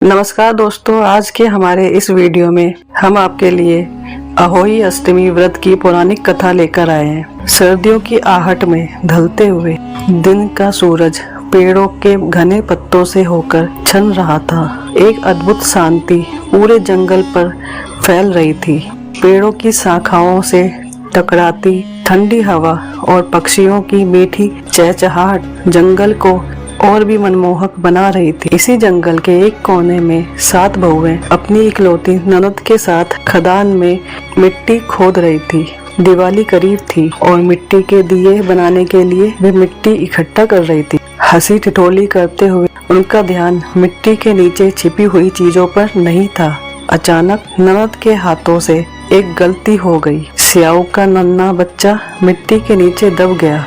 नमस्कार दोस्तों, आज के हमारे इस वीडियो में हम आपके लिए अहोई अष्टमी व्रत की पौराणिक कथा लेकर आए हैं। सर्दियों की आहट में ढलते हुए दिन का सूरज पेड़ों के घने पत्तों से होकर छन रहा था। एक अद्भुत शांति पूरे जंगल पर फैल रही थी। पेड़ों की शाखाओं से टकराती ठंडी हवा और पक्षियों की मीठी चहचहाहट जंगल को और भी मनमोहक बना रही थी। इसी जंगल के एक कोने में 7 बहुएं अपनी इकलौती ननद के साथ खदान में मिट्टी खोद रही थी। दिवाली करीब थी और मिट्टी के दिए बनाने के लिए वे मिट्टी इकट्ठा कर रही थी। हंसी ठिठोली करते हुए उनका ध्यान मिट्टी के नीचे छिपी हुई चीजों पर नहीं था। अचानक ननद के हाथों से एक गलती हो गई। स्याऊ का नन्हा बच्चा मिट्टी के नीचे दब गया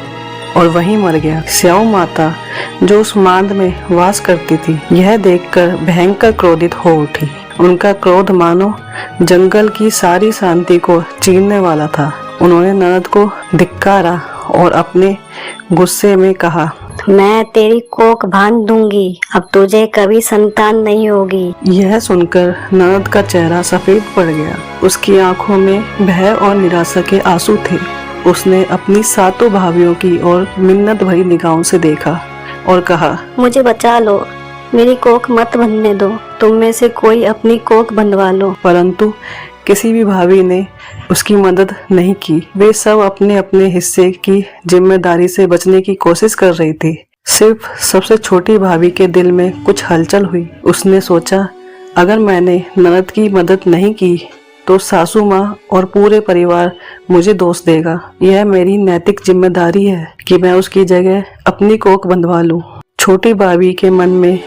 और वहीं मर गया। स्याऊ माता जो उस मांद में वास करती थी, यह देखकर भयंकर क्रोधित हो उठी। उनका क्रोध मानो जंगल की सारी शांति को चीरने वाला था। उन्होंने ननद को धिक्कारा और अपने गुस्से में कहा, मैं तेरी कोख बांध दूंगी, अब तुझे कभी संतान नहीं होगी। यह सुनकर ननद का चेहरा सफेद पड़ गया। उसकी आंखों में भय और निराशा के आंसू थे। उसने अपनी 7 भाभियों की ओर मिन्नत भरी निगाहों से देखा और कहा, मुझे बचा लो, मेरी कोख मत बंधने दो, तुम में से कोई अपनी कोख बंधवा लो। परंतु किसी भी भाभी ने उसकी मदद नहीं की। वे सब अपने अपने हिस्से की जिम्मेदारी से बचने की कोशिश कर रही थी। सिर्फ सबसे छोटी भाभी के दिल में कुछ हलचल हुई। उसने सोचा, अगर मैंने ननद की मदद नहीं की तो सासू माँ और पूरे परिवार मुझे दोष देगा। यह मेरी नैतिक जिम्मेदारी है कि मैं उसकी जगह अपनी कोख बंधवा लूं। छोटी भाभी के मन में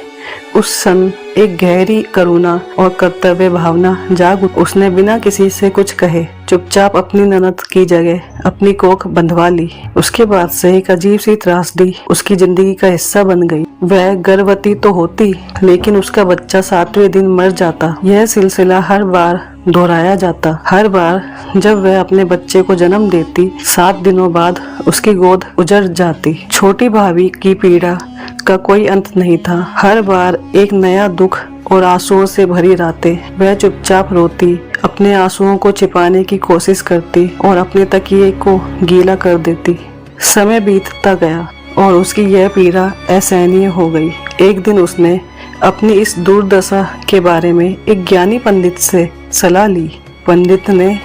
उस क्षण एक गहरी करुणा और कर्तव्य भावना जाग उठी। उसने बिना किसी से कुछ कहे चुपचाप अपनी ननद की जगह अपनी कोख बंधवा ली। उसके बाद से एक अजीब सी त्रासदी उसकी जिंदगी का हिस्सा बन गई। वह गर्भवती तो होती, लेकिन उसका बच्चा 7वें दिन मर जाता। यह सिलसिला हर बार दोहराया जाता। हर बार जब वह अपने बच्चे को जन्म देती, 7 दिनों बाद उसकी गोद उजड़ जाती। छोटी भाभी की पीड़ा का कोई अंत नहीं था। हर बार एक नया दुख और आंसुओं से भरी रातें। वह चुपचाप रोती, अपने आंसुओं को छिपाने की कोशिश करती और अपने तकिए को गीला कर देती। समय बीतता गया और उसकी यह पीड़ा असहनीय हो गई। एक दिन उसने अपनी इस दुर्दशा के बारे में एक ज्ञानी पंडित से सलाह ली। पंडित ने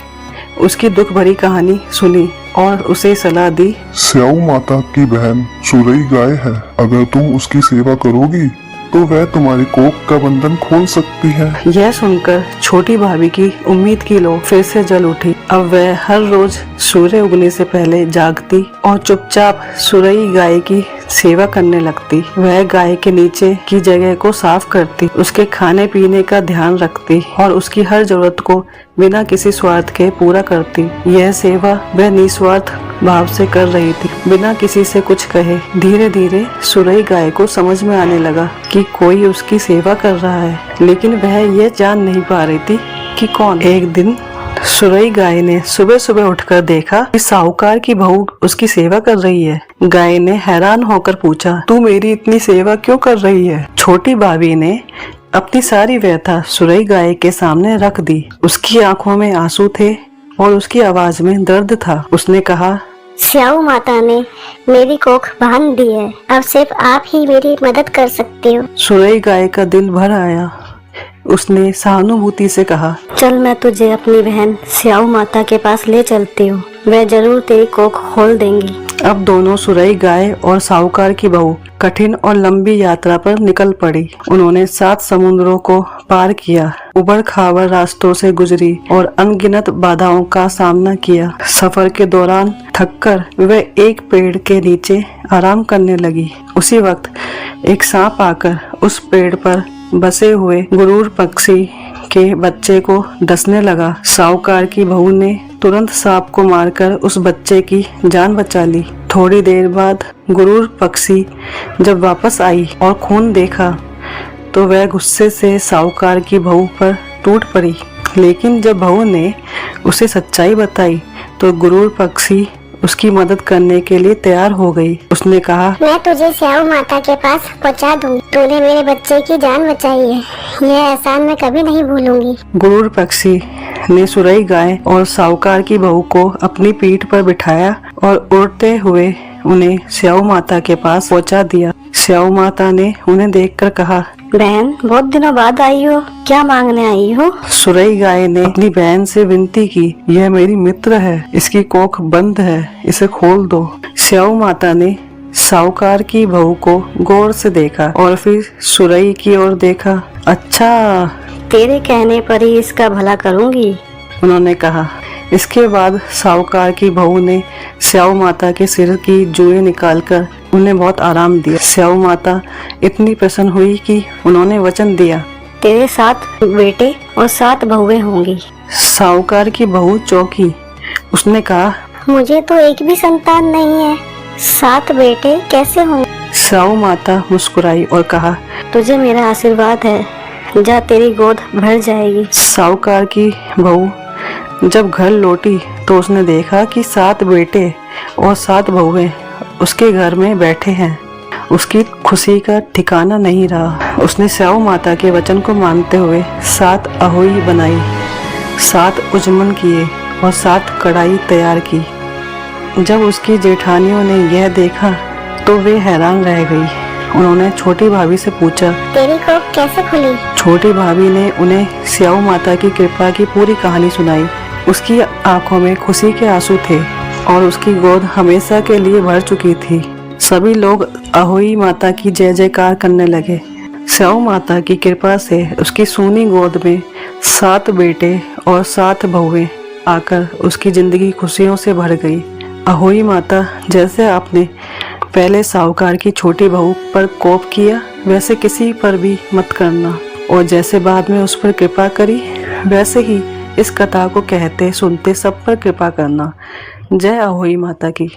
उसकी दुख भरी कहानी सुनी और उसे सलाह दी, स्याऊ माता की बहन सुरई गाय है। अगर तुम उसकी सेवा करोगी तो वह तुम्हारी कोख का बंधन खोल सकती है। यह सुनकर छोटी भाभी की उम्मीद की लौ फिर से जल उठी। अब वह हर रोज सूर्य उगने से पहले जागती और चुपचाप सुरई गाय की सेवा करने लगती। वह गाय के नीचे की जगह को साफ करती, उसके खाने पीने का ध्यान रखती और उसकी हर जरूरत को बिना किसी स्वार्थ के पूरा करती। यह सेवा वह निस्वार्थ भाव से कर रही थी, बिना किसी से कुछ कहे। धीरे धीरे सुरई गाय को समझ में आने लगा कि कोई उसकी सेवा कर रहा है, लेकिन वह यह जान नहीं पा रही थी कि कौन। एक दिन सुरई गाय ने सुबह सुबह उठकर देखा कि साहूकार की बहू उसकी सेवा कर रही है। गाय ने हैरान होकर पूछा, तू मेरी इतनी सेवा क्यों कर रही है? छोटी भाभी ने अपनी सारी व्यथा सुरई गाय के सामने रख दी। उसकी आंखों में आंसू थे और उसकी आवाज में दर्द था। उसने कहा, स्याऊ माता ने मेरी कोख बांध दी है, अब सिर्फ आप ही मेरी मदद कर सकते हो। सुरई गाय का दिल भर आया। उसने सहानुभूति से कहा, चल मैं तुझे अपनी बहन स्याऊ माता के पास ले चलती हूँ, वह जरूर तेरी कोख खोल देंगी। अब दोनों सुरई गाय और साहूकार की बहू कठिन और लंबी यात्रा पर निकल पड़ी। उन्होंने 7 समुद्रों को पार किया, उबड़ खाबड़ रास्तों से गुजरी और अनगिनत बाधाओं का सामना किया। सफर के दौरान थककर वे एक पेड़ के नीचे आराम करने लगी। उसी वक्त एक सांप आकर उस पेड़ पर बसे हुए गुरूर पक्षी के बच्चे को डसने लगा। साहूकार की बहू ने तुरंत सांप को मारकर उस बच्चे की जान बचा ली। थोड़ी देर बाद गुरूर पक्षी जब वापस आई और खून देखा तो वह गुस्से से साहूकार की बहू पर टूट पड़ी। लेकिन जब बहू ने उसे सच्चाई बताई तो गुरूर पक्षी उसकी मदद करने के लिए तैयार हो गई। उसने कहा, मैं तुझे स्याऊ माता के पास पहुंचा दूंगी। तूने मेरे बच्चे की जान बचाई है, यह एहसान मैं कभी नहीं भूलूंगी। गुरूर पक्षी ने सुरई गाय और साहूकार की बहू को अपनी पीठ पर बिठाया और उड़ते हुए उन्हें स्याऊ माता के पास पहुंचा दिया। स्याऊ माता ने उन्हें देखकर कहा, बहन, बहुत दिनों बाद आई हो, क्या मांगने आई हो? सुरई गाय ने अपनी बहन से विनती की, यह मेरी मित्र है, इसकी कोख बंद है, इसे खोल दो। स्याऊ माता ने साहूकार की बहू को गौर से देखा और फिर सुरई की ओर देखा। अच्छा, तेरे कहने पर ही इसका भला करूंगी। उन्होंने कहा। इसके बाद साहूकार की बहू ने स्याऊ माता के सिर की जुएं निकालकर उन्हें बहुत आराम दिया। स्याऊ माता इतनी प्रसन्न हुई कि उन्होंने वचन दिया, तेरे 7 बेटे और 7 बहुएं होंगी। साहूकार की बहू चौंकी। उसने कहा, मुझे तो एक भी संतान नहीं है, 7 बेटे कैसे होंगे? स्याऊ माता मुस्कुराई और कहा, तुझे मेरा आशीर्वाद है, जा तेरी गोद भर जाएगी। साहूकार की बहू जब घर लौटी तो उसने देखा कि 7 बेटे और 7 बहुएं उसके घर में बैठे हैं। उसकी खुशी का ठिकाना नहीं रहा। उसने स्याऊ माता के वचन को मानते हुए 7 अहोई बनाई, 7 उजमन किए और 7 कढ़ाई तैयार की। जब उसकी जेठानियों ने यह देखा तो वे हैरान रह गई। उन्होंने छोटी भाभी से पूछा, तेरी कोख कैसे खुली? छोटी भाभी ने उन्हें स्याऊ माता की कृपा की पूरी कहानी सुनाई। उसकी आंखों में खुशी के आंसू थे और उसकी गोद हमेशा के लिए भर चुकी थी। सभी लोग अहोई माता की जय जयकार करने लगे। स्याऊ माता की कृपा से उसकी सूनी गोद में 7 बेटे और 7 बहुएं आकर उसकी जिंदगी खुशियों से भर गई। अहोई माता, जैसे आपने पहले साहूकार की छोटी बहू पर कोप किया, वैसे किसी पर भी मत करना, और जैसे बाद में उस पर कृपा करी, वैसे ही इस कथा को कहते सुनते सब पर कृपा करना। जय अहोई माता की।